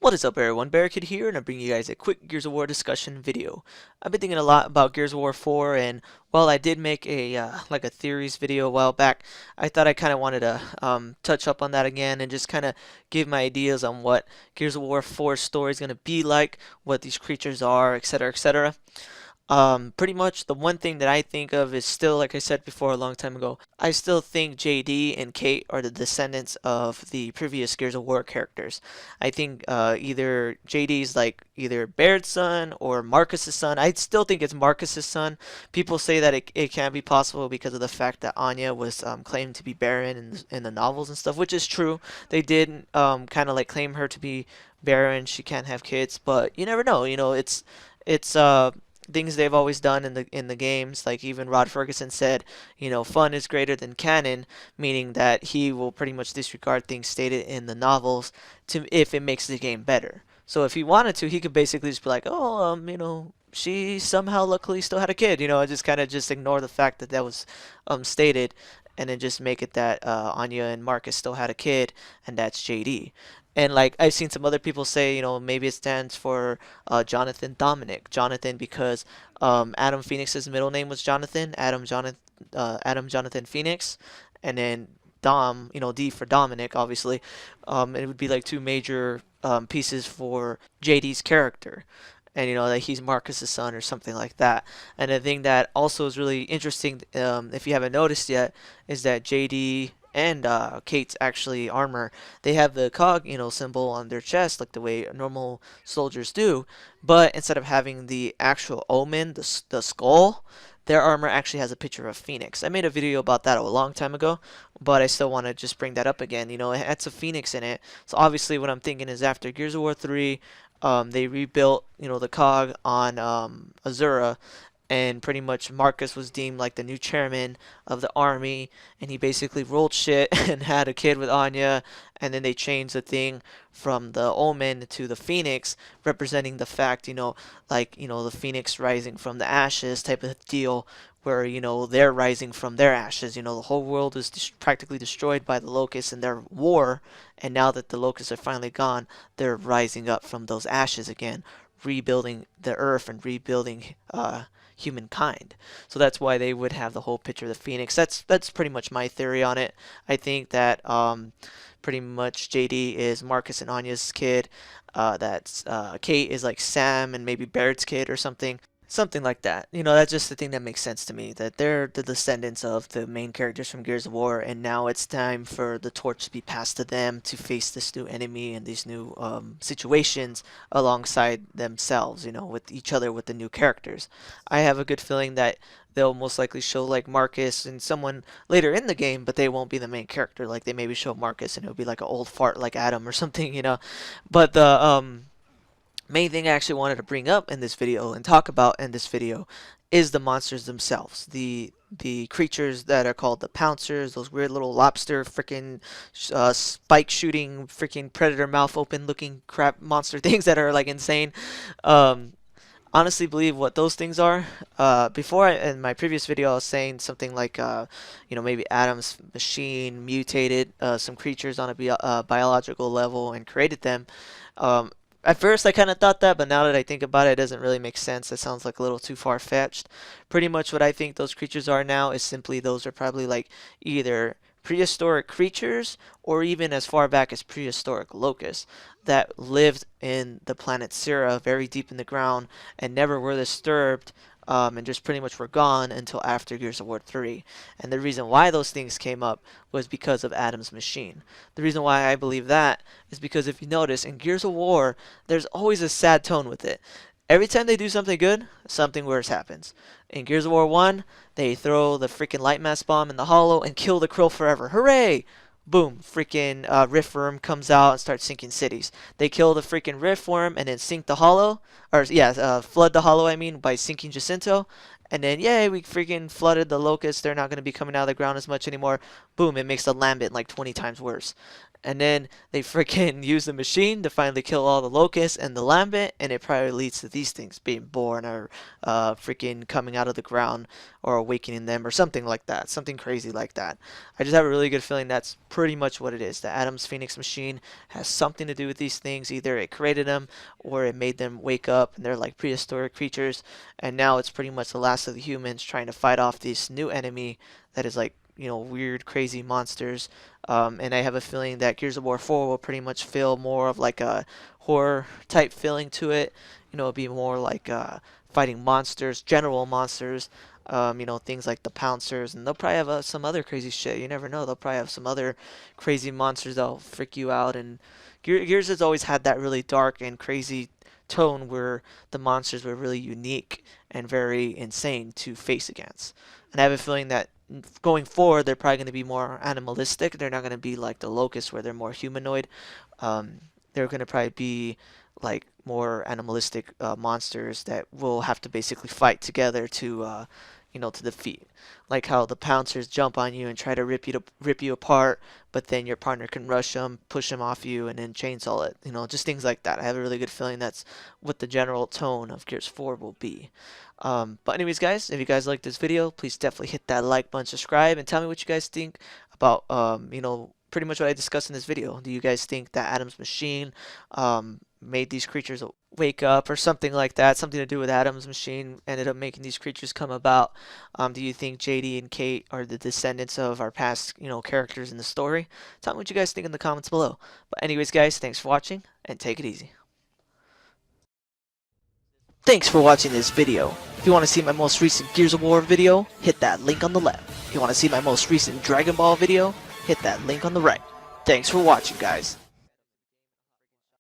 What is up everyone, Barricade here, and I'm bringing you guys a quick Gears of War discussion video. I've been thinking a lot about Gears of War 4, and while I did make a like a theories video a while back, I thought I kind of wanted to touch up on that again and just kind of give my ideas on what Gears of War 4 story is going to be like, what these creatures are, etc., etc. Pretty much the one thing that I think of is still, like I said before a long time ago, I still think JD and Kait are the descendants of the previous Gears of War characters. I think either JD's like either Baird's son or Marcus's son. I still think it's Marcus's son. People say that it can't be possible because of the fact that Anya was claimed to be barren in the novels and stuff, which is true. They did kind of like claim her to be barren. She can't have kids, but you never know. You know, it's things they've always done in the games. Like even Rod Ferguson said, you know, fun is greater than canon, meaning that he will pretty much disregard things stated in the novels to if it makes the game better. So if he wanted to, he could basically just be like, oh, you know, she somehow luckily still had a kid, you know, and just kind of just ignore the fact that that was stated, and then just make it that Anya and Marcus still had a kid, and that's JD. And like I've seen some other people say, you know, maybe it stands for Jonathan Dominic. Jonathan because Adam Phoenix's middle name was Jonathan. Adam Jonathan Phoenix, and then Dom, you know, D for Dominic, obviously. It would be like two major pieces for JD's character. And you know that he's Marcus's son or something like that. And the thing that also is really interesting, if you haven't noticed yet, is that JD and Kate's actually armor, they have the cog, you know, symbol on their chest like the way normal soldiers do, but instead of having the actual omen, the skull, their armor actually has a picture of Phoenix. I made a video about that a long time ago, but I still want to just bring that up again. You know, it has a Phoenix in it. So obviously what I'm thinking is after Gears of War 3, they rebuilt, you know, the cog on Azura, and pretty much Marcus was deemed like the new chairman of the army, and he basically rolled shit and had a kid with Anya, and then they changed the thing from the omen to the phoenix, representing the fact, you know, like, you know, the phoenix rising from the ashes type of deal, where, you know, they're rising from their ashes. You know, the whole world is practically destroyed by the locusts and their war, and now that the locusts are finally gone, they're rising up from those ashes again, rebuilding the earth and rebuilding humankind. So that's why they would have the whole picture of the phoenix. That's pretty much my theory on it. I think that pretty much JD is Marcus and Anya's kid. That's Kait is like Sam and maybe Baird's kid or something. Something like that. You know, that's just the thing that makes sense to me. That they're the descendants of the main characters from Gears of War, and now it's time for the torch to be passed to them to face this new enemy and these new situations alongside themselves, you know, with each other, with the new characters. I have a good feeling that they'll most likely show like Marcus and someone later in the game, but they won't be the main character. Like they maybe show Marcus and it'll be like an old fart like Adam or something, you know. But the main thing I actually wanted to bring up in this video and talk about in this video is the monsters themselves. The creatures that are called the pouncers, those weird little lobster freaking spike shooting freaking predator mouth open looking crap monster things that are like insane. Honestly believe what those things are. Before in my previous video I was saying something like you know, maybe Adam's machine mutated some creatures on a biological level and created them. At first I kind of thought that, but now that I think about it, it doesn't really make sense. It sounds like a little too far-fetched. Pretty much what I think those creatures are now is simply those are probably like either prehistoric creatures or even as far back as prehistoric locusts that lived in the planet Syrah very deep in the ground and never were disturbed, and just pretty much were gone until after Gears of War 3. And the reason why those things came up was because of Adam's machine. The reason why I believe that is because if you notice, in Gears of War, there's always a sad tone with it. Every time they do something good, something worse happens. In Gears of War 1, they throw the freaking light mass bomb in the hollow and kill the Krill forever. Hooray! Boom, freaking rift worm comes out and starts sinking cities. They kill the freaking rift worm and then sink the hollow, or yeah, flood the hollow, I mean, by sinking Jacinto. And then, yay, we freaking flooded the locusts. They're not going to be coming out of the ground as much anymore. Boom, it makes the Lambent like 20 times worse. And then they freaking use the machine to finally kill all the locusts and the lambent, and it probably leads to these things being born or freaking coming out of the ground or awakening them or something like that, something crazy like that. I just have a really good feeling that's pretty much what it is. The Adam's Phoenix machine has something to do with these things. Either it created them or it made them wake up and they're like prehistoric creatures, and now it's pretty much the last of the humans trying to fight off this new enemy that is like, weird, crazy monsters. And I have a feeling that Gears of War 4 will pretty much feel more of like a horror type feeling to it. It'll be more like fighting monsters, general monsters. Things like the pouncers, and they'll probably have some other crazy shit. You never know. They'll probably have some other crazy monsters that'll freak you out. And Gears has always had that really dark and crazy tone where the monsters were really unique and very insane to face against. And I have a feeling that going forward, they're probably going to be more animalistic. They're not going to be like the locusts where they're more humanoid. They're going to probably be like more animalistic monsters that will have to basically fight together to defeat. Like how the pouncers jump on you and try to rip you apart, but then your partner can rush them, push them off you, and then chainsaw it. Just things like that. I have a really good feeling that's what the general tone of Gears 4 will be. But anyways, guys, if you guys like this video, please definitely hit that like button, subscribe, and tell me what you guys think about, pretty much what I discussed in this video. Do you guys think that Adam's machine made these creatures wake up or something like that? Something to do with Adam's machine ended up making these creatures come about? Do you think JD and Kait are the descendants of our past, characters in the story? Tell me what you guys think in the comments below. But anyways, guys, thanks for watching, and take it easy. Thanks for watching this video. If you want to see my most recent Gears of War video, hit that link on the left. If you want to see my most recent Dragon Ball video, hit that link on the right. Thanks for watching, guys.